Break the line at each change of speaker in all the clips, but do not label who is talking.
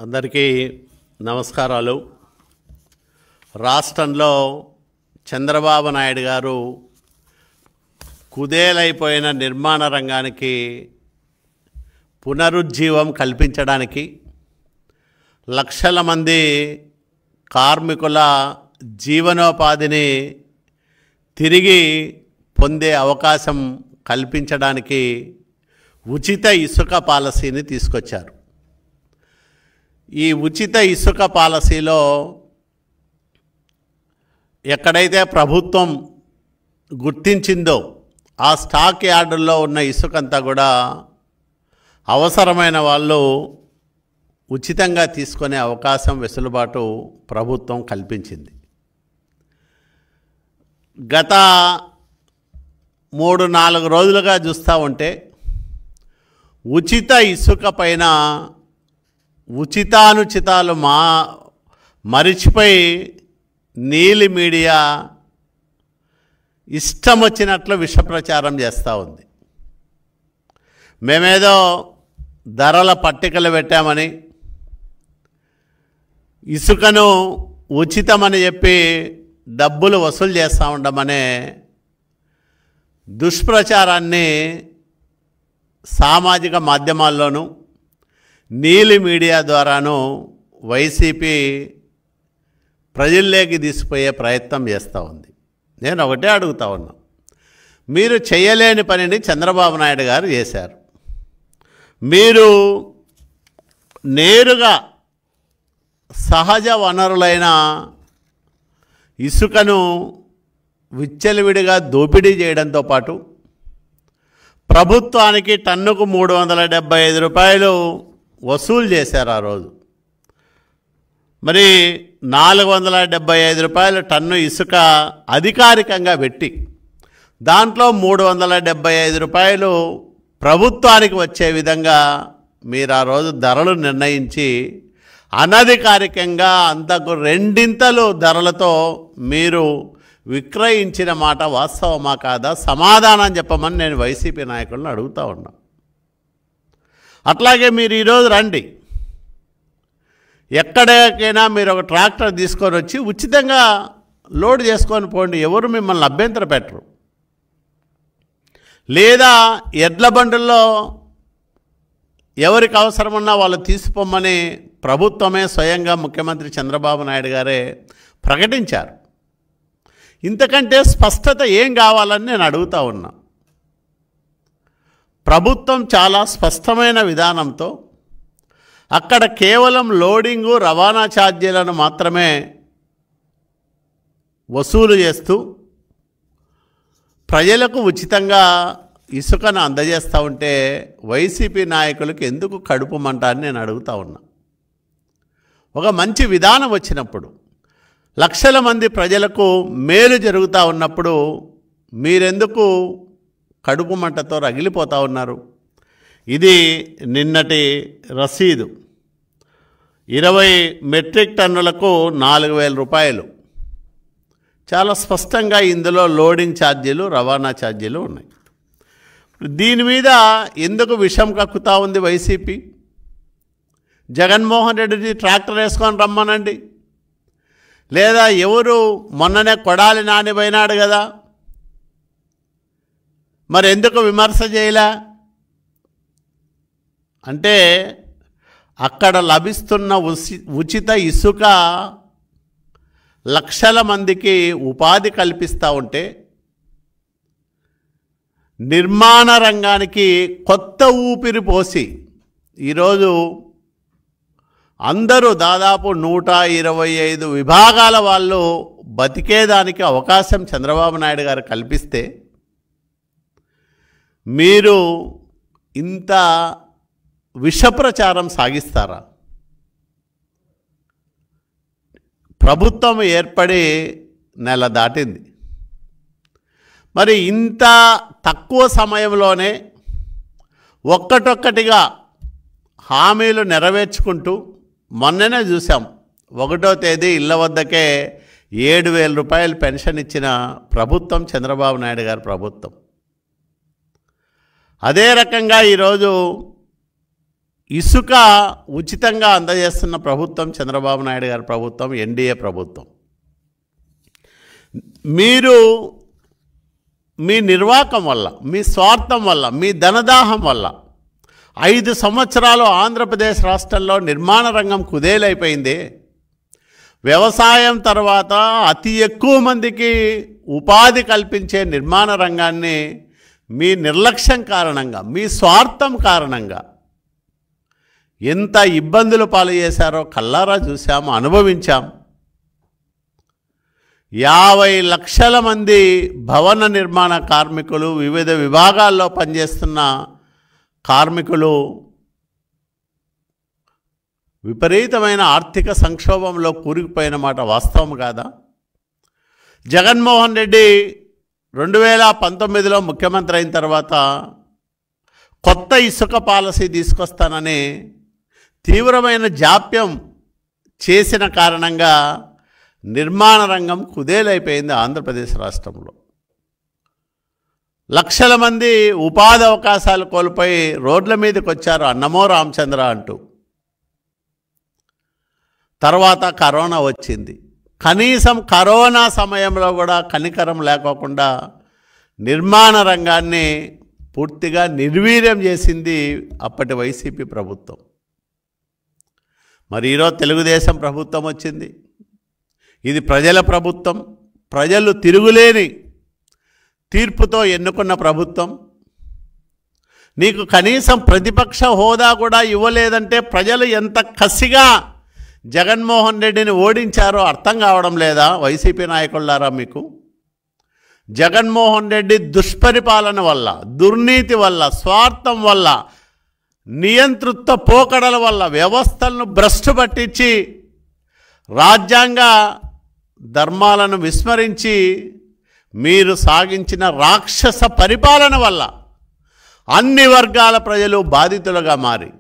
అందరికీ నమస్కారాలు. రాష్ట్రంలో చంద్రబాబు నాయుడు గారు కుదేలైపోయిన నిర్మాణ రంగానికి పునరుజ్జీవం కల్పించడానికి లక్షల మంది కార్మికుల జీవనోపాధిని తిరిగి పొందే అవకాశం కల్పించడానికి ఉచిత ఇసుక పాలసీని తీసుకొచ్చారు. ఈ ఉచిత ఇసుక పాలసీలో ఎక్కడైతే ప్రభుత్వం గుర్తించిందో ఆ స్టాక్ యార్డుల్లో ఉన్న ఇసుకంతా కూడా అవసరమైన వాళ్ళు ఉచితంగా తీసుకునే అవకాశం వెసులుబాటు ప్రభుత్వం కల్పించింది. గత 3-4 రోజులుగా చూస్తూ ఉంటే ఉచిత ఇసుక పైన ఉచితానుచితాలు మరిచిపోయి నీలి మీడియా ఇష్టం వచ్చినట్లు విషప్రచారం చేస్తూ ఉంది. మేమేదో ధరల పట్టికలు పెట్టామని, ఇసుకను ఉచితమని చెప్పి డబ్బులు వసూలు చేస్తూ ఉండమనే దుష్ప్రచారాన్ని సామాజిక మాధ్యమాల్లోనూ నీలి మీడియా ద్వారాను వైసీపీ ప్రజల్లోకి తీసుకుపోయే ప్రయత్నం చేస్తూ ఉంది. నేను ఒకటే అడుగుతా ఉన్నా, మీరు చేయలేని పనిని చంద్రబాబు నాయుడు గారు చేశారు. మీరు నేరుగా సహజ వనరులైన ఇసుకను విచ్చలవిడిగా దోపిడీ చేయడంతో పాటు ప్రభుత్వానికి టన్నుకు 375 రూపాయలు వసూలు చేశారు. ఆ రోజు మరి 475 రూపాయలు టన్ను ఇసుక అధికారికంగా పెట్టి దాంట్లో 375 రూపాయలు ప్రభుత్వానికి వచ్చే విధంగా మీరు ఆ రోజు ధరలు నిర్ణయించి అనధికారికంగా అంతకు 2 ధరలతో మీరు విక్రయించిన మాట వాస్తవమా కాదా సమాధానం చెప్పమని నేను వైసీపీ నాయకులను అడుగుతూ ఉన్నా. అట్లాగే మీరు ఈరోజు రండి, ఎక్కడికైనా మీరు ఒక ట్రాక్టర్ తీసుకొని వచ్చి ఉచితంగా లోడ్ చేసుకొని పోండి, ఎవరు మిమ్మల్ని అభ్యంతర పెట్టరు. లేదా ఎడ్ల బండుల్లో ఎవరికి అవసరమన్నా వాళ్ళు తీసిపోమని ప్రభుత్వమే స్వయంగా ముఖ్యమంత్రి చంద్రబాబు నాయుడు గారే ప్రకటించారు. ఇంతకంటే స్పష్టత ఏం కావాలని నేను అడుగుతూ ఉన్నా. ప్రభుత్వం చాలా స్పష్టమైన విధానంతో అక్కడ కేవలం లోడింగు రవాణా ఛార్జీలను మాత్రమే వసూలు చేస్తూ ప్రజలకు ఉచితంగా ఇసుకను అందజేస్తూ ఉంటే వైసీపీ నాయకులకు ఎందుకు కడుపు మంట అని నేను అడుగుతూ ఉన్నా. ఒక మంచి విధానం వచ్చినప్పుడు, లక్షల మంది ప్రజలకు మేలు జరుగుతూ ఉన్నప్పుడు మీరెందుకు కడుపు మంటతో రగిలిపోతూ ఉన్నారు? ఇది నిన్నటి రసీదు. 20 మెట్రిక్ టన్నులకు 4,000 రూపాయలు. చాలా స్పష్టంగా ఇందులో లోడింగ్ ఛార్జీలు, రవాణా ఛార్జీలు ఉన్నాయి. దీని మీద ఎందుకు విషం కక్కుతూ ఉంది వైసీపీ? జగన్మోహన్ రెడ్డిని ట్రాక్టర్ వేసుకొని రమ్మనండి, లేదా ఎవరు మొన్ననే కొడాలి నాని పోయినాడు కదా, మరి ఎందుకు విమర్శ చేయలే? అంటే అక్కడ లభిస్తున్న ఉచిత ఇసుక లక్షల మందికి ఉపాధి కల్పిస్తూ ఉంటే నిర్మాణ రంగానికి కొత్త ఊపిరి పోసి ఈరోజు అందరూ దాదాపు 125 విభాగాల వాళ్ళు బతికేదానికి అవకాశం చంద్రబాబు నాయుడు గారు కల్పిస్తే మీరు ఇంత విషప్రచారం సాగిస్తారా? ప్రభుత్వం ఏర్పడి నెల దాటింది. మరి ఇంత తక్కువ సమయంలోనే ఒక్కటొక్కటిగా హామీలు నెరవేర్చుకుంటూ మొన్ననే చూసాం, 1వ తేదీ ఇళ్ల వద్దకే 7,000 రూపాయలు పెన్షన్ ఇచ్చిన ప్రభుత్వం చంద్రబాబు నాయుడు గారి ప్రభుత్వం. అదే రకంగా ఈరోజు ఇసుక ఉచితంగా అందజేస్తున్న ప్రభుత్వం చంద్రబాబు నాయుడు గారి ప్రభుత్వం, ఎన్డీఏ ప్రభుత్వం. మీరు మీ నిర్వాకం వల్ల, మీ స్వార్థం వల్ల, మీ ధనదాహం వల్ల 5 సంవత్సరాలు ఆంధ్రప్రదేశ్ రాష్ట్రంలో నిర్మాణ రంగం కుదేలైపోయింది. వ్యవసాయం తర్వాత అతి ఎక్కువ మందికి ఉపాధి కల్పించే నిర్మాణ రంగాన్ని మీ నిర్లక్ష్యం కారణంగా, మీ స్వార్థం కారణంగా ఎంత ఇబ్బందులు పాలు చేశారో కల్లారా చూసాము, అనుభవించాం. 50 లక్షల మంది భవన నిర్మాణ కార్మికులు, వివిధ విభాగాల్లో పనిచేస్తున్న కార్మికులు విపరీతమైన ఆర్థిక సంక్షోభంలో కూరుకుపోయిన మాట వాస్తవం కాదా? జగన్మోహన్ రెడ్డి 2019లో ముఖ్యమంత్రి అయిన తర్వాత కొత్త ఇసుక పాలసీ తీసుకొస్తానని తీవ్రమైన జాప్యం చేసిన కారణంగా నిర్మాణ రంగం కుదేలైపోయింది ఆంధ్రప్రదేశ్ రాష్ట్రంలో. లక్షల మంది ఉపాధి అవకాశాలు కోల్పోయి రోడ్ల మీదకి వచ్చారు, అన్నమో రామచంద్ర అంటూ. తర్వాత కరోనా వచ్చింది. కనీసం కరోనా సమయంలో కూడా కనికరం లేకోకుండా నిర్మాణ రంగాన్ని పూర్తిగా నిర్వీర్యం చేసింది అప్పటి వైసీపీ ప్రభుత్వం. మరి ఈరోజు తెలుగుదేశం ప్రభుత్వం వచ్చింది. ఇది ప్రజల ప్రభుత్వం, ప్రజలు తిరుగులేని తీర్పుతో ఎన్నుకున్న ప్రభుత్వం. నీకు కనీసం ప్రతిపక్ష హోదా కూడా ఇవ్వలేదంటే ప్రజలు ఎంత కసిగా జగన్మోహన్ రెడ్డిని ఓడించారో అర్థం కావడం లేదా వైసీపీ నాయకులారా మీకు? జగన్మోహన్ రెడ్డి దుష్పరిపాలన వల్ల, దుర్నీతి వల్ల, స్వార్థం వల్ల, నియంతృత్వ పోకడల వల్ల వ్యవస్థలను భ్రష్టు పట్టించి రాజ్యాంగ ధర్మాలను విస్మరించి మీరు సాగించిన రాక్షస పరిపాలన వల్ల అన్ని వర్గాల ప్రజలు బాధితులుగా మారి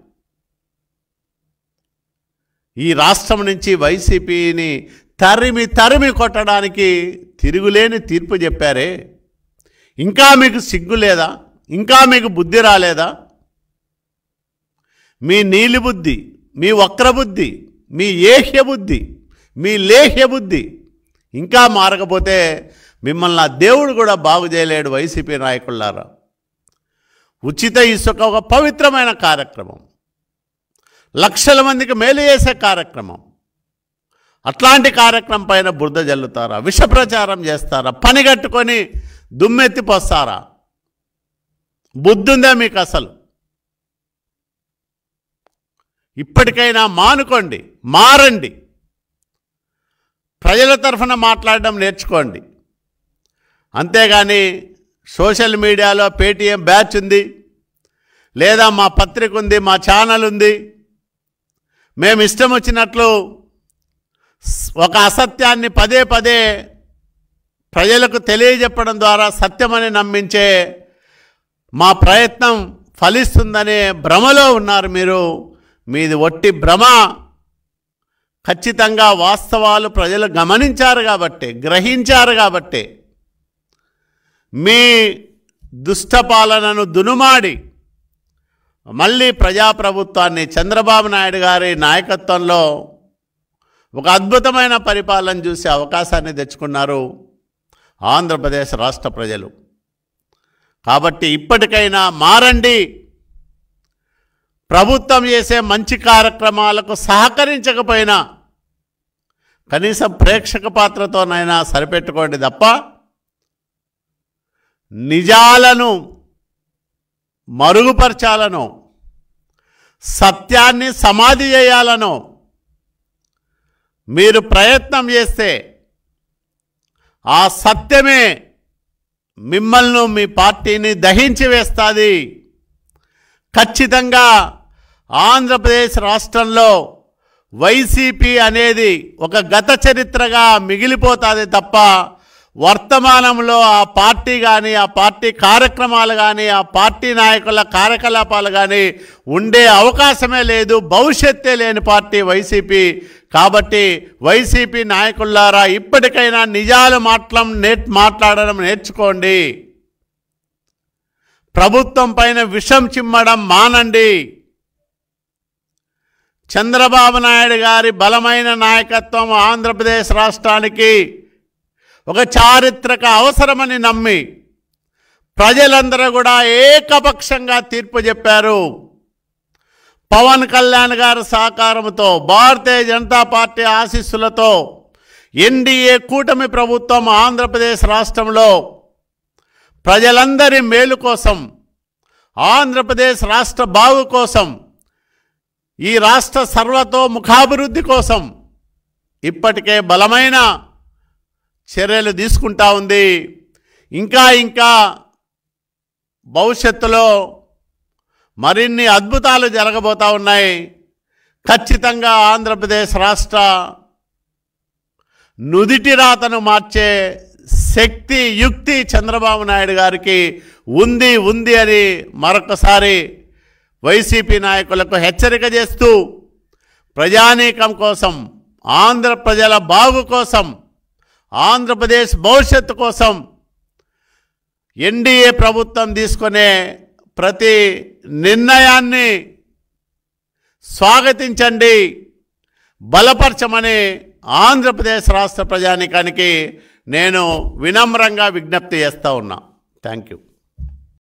ఈ రాష్ట్రం నుంచి వైసీపీని తరిమి తరిమి కొట్టడానికి తిరుగులేని తీర్పు చెప్పారే. ఇంకా మీకు సిగ్గు లేదా? ఇంకా మీకు బుద్ధి రాలేదా? మీ నీలి బుద్ధి, మీ వక్రబుద్ధి, మీ ఏహ్య బుద్ధి, మీ లేహ్య బుద్ధి ఇంకా మారకపోతే మిమ్మల్ని ఆ దేవుడు కూడా బాగు చేయలేడు. వైసీపీ నాయకులారా, ఉచిత ఇసుక ఒక పవిత్రమైన కార్యక్రమం, లక్షల మందికి మేలు చేసే కార్యక్రమం. అట్లాంటి కార్యక్రమం పైన బురద జల్లుతారా? విష ప్రచారం చేస్తారా? పని కట్టుకొని దుమ్మెత్తిపోస్తారా? బుద్ధుందా మీకు అసలు? ఇప్పటికైనా మానుకోండి, మారండి, ప్రజల తరఫున మాట్లాడడం నేర్చుకోండి. అంతేగాని సోషల్ మీడియాలో పేటీఎం బ్యాచ్ ఉంది, లేదా మా పత్రిక ఉంది, మా ఛానల్ ఉంది, మేము ఇష్టం వచ్చినట్లు ఒక అసత్యాన్ని పదే పదే ప్రజలకు తెలియజెప్పడం ద్వారా సత్యమని నమ్మించే మా ప్రయత్నం ఫలిస్తుందనే భ్రమలో ఉన్నారు మీరు. మీది ఒట్టి భ్రమ. ఖచ్చితంగా వాస్తవాలు ప్రజలు గమనించారు కాబట్టి, గ్రహించారు కాబట్టి మీ దుష్టపాలనను దునుమాడి మళ్ళీ ప్రజాప్రభుత్వాన్ని చంద్రబాబు నాయుడు గారి నాయకత్వంలో ఒక అద్భుతమైన పరిపాలన చూసే అవకాశాన్ని తెచ్చుకున్నారు ఆంధ్రప్రదేశ్ రాష్ట్ర ప్రజలు. కాబట్టి ఇప్పటికైనా మారండి. ప్రభుత్వం చేసే మంచి కార్యక్రమాలకు సహకరించకపోయినా కనీసం ప్రేక్షక పాత్రతోనైనా సరిపెట్టుకోండి తప్ప నిజాలను మరుగుపరచాలనో, సత్యాన్ని సమాధి చేయాలనో మీరు ప్రయత్నం చేస్తే ఆ సత్యమే మిమ్మల్ని, మీ పార్టీని దహించి వేస్తుంది. ఖచ్చితంగా ఆంధ్రప్రదేశ్ రాష్ట్రంలో వైసీపీ అనేది ఒక గత చరిత్రగా మిగిలిపోతుంది తప్ప వర్తమానంలో ఆ పార్టీ కానీ, ఆ పార్టీ కార్యక్రమాలు కానీ, ఆ పార్టీ నాయకుల కార్యకలాపాలు కానీ ఉండే అవకాశమే లేదు. భవిష్యత్తే లేని పార్టీ వైసీపీ. కాబట్టి వైసీపీ నాయకులారా, ఇప్పటికైనా నిజాలు మాట్లాడడం నేర్చుకోండి. ప్రభుత్వం పైన విషం చిమ్మడం మానండి. చంద్రబాబు నాయుడు గారి బలమైన నాయకత్వం ఆంధ్రప్రదేశ్ రాష్ట్రానికి ఒక చారిత్రక అవసరమని నమ్మి ప్రజలందరూ కూడా ఏకపక్షంగా తీర్పు చెప్పారు. పవన్ కళ్యాణ్ గారి సహకారంతో, భారతీయ జనతా పార్టీ ఆశీస్సులతో ఎన్డీఏ కూటమి ప్రభుత్వం ఆంధ్రప్రదేశ్ రాష్ట్రంలో ప్రజలందరి మేలు కోసం, ఆంధ్రప్రదేశ్ రాష్ట్ర బాగు కోసం, ఈ రాష్ట్ర సర్వతోముఖాభివృద్ధి కోసం ఇప్పటికే బలమైన చర్యలు తీసుకుంటా ఉంది. ఇంకా భవిష్యత్తులో మరిన్ని అద్భుతాలు జరగబోతూ ఉన్నాయి. ఖచ్చితంగా ఆంధ్రప్రదేశ్ రాష్ట్ర నుదిటి రాతను మార్చే శక్తి, యుక్తి చంద్రబాబు నాయుడు గారికి ఉంది అని మరొకసారి వైసీపీ నాయకులకు హెచ్చరిక చేస్తూ, ప్రజానీకం కోసం, ఆంధ్ర ప్రజల బాగు కోసం, ఆంధ్రప్రదేశ్ భవిష్యత్తు కోసం ఎన్డీఏ ప్రభుత్వం తీసుకునే ప్రతి నిర్ణయాన్ని స్వాగతించండి, బలపరచమని ఆంధ్రప్రదేశ్ రాష్ట్ర ప్రజానీకానికి నేను వినమ్రంగా విజ్ఞప్తి చేస్తూ ఉన్నా. Thank you.